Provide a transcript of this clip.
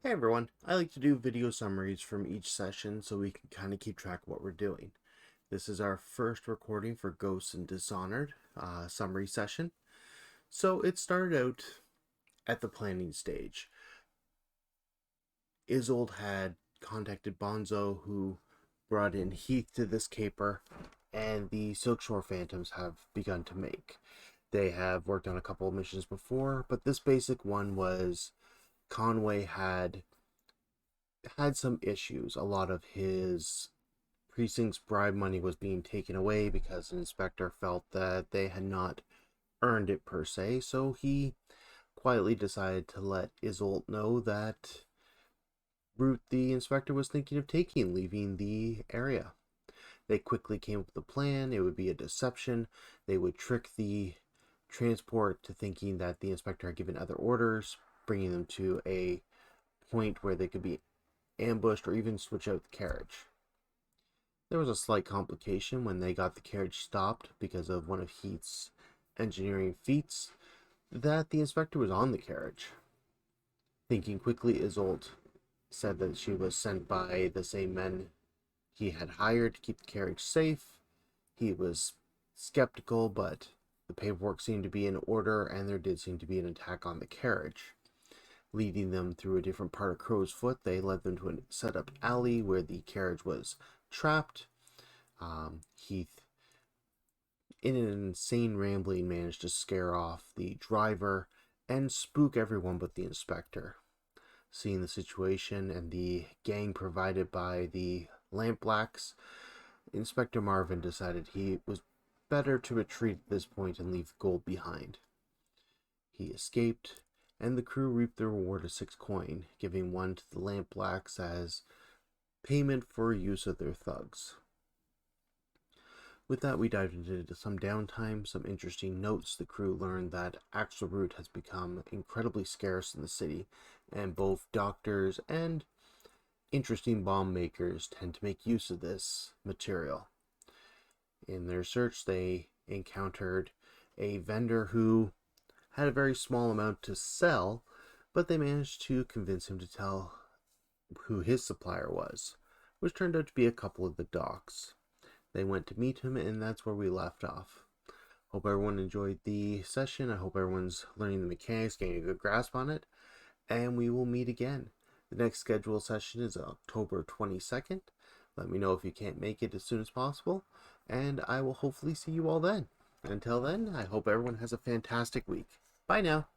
Hey everyone, I like to do video summaries from each session so we can kind of keep track of what we're doing. This is our first recording for Ghosts and Dishonored summary session. So it started out at the planning stage. Isolde had contacted Bonzo, who brought in Heath to this caper, and the Silkshore Phantoms have begun to make. They have worked on a couple of missions before, but this basic one was Conway had some issues. A lot of his precinct's bribe money was being taken away because an inspector felt that they had not earned it per se, so he quietly decided to let Isolde know that route the inspector was thinking of taking, leaving the area. They quickly came up with a plan. It would be a deception. They would trick the transport to thinking that the inspector had given other orders, bringing them to a point where they could be ambushed or even switch out the carriage. There was a slight complication when they got the carriage stopped because of one of Heath's engineering feats, that the inspector was on the carriage. Thinking quickly, Isolde said that she was sent by the same men he had hired to keep the carriage safe. He was skeptical, but the paperwork seemed to be in order, and there did seem to be an attack on the carriage. Leading them through a different part of Crow's Foot, they led them to a set-up alley where the carriage was trapped. Heath, in an insane rambling, managed to scare off the driver and spook everyone but the inspector. Seeing the situation and the gang provided by the Lampblacks, Inspector Marvin decided he was better to retreat at this point and leave the gold behind. He escaped, and the crew reaped the reward of 6 coin, giving one to the Lampblacks as payment for use of their thugs. With that, we dived into some downtime, some interesting notes. The crew learned that actual root has become incredibly scarce in the city, and both doctors and interesting bomb makers tend to make use of this material. In their search, they encountered a vendor who had a very small amount to sell, but they managed to convince him to tell who his supplier was, which turned out to be a couple of the docks. They went to meet him, and that's where we left off. Hope everyone enjoyed the session. I hope everyone's learning the mechanics, getting a good grasp on it, and we will meet again. The next scheduled session is October 22nd. Let me know if you can't make it as soon as possible, and I will hopefully see you all then. Until then, I hope everyone has a fantastic week. Bye now.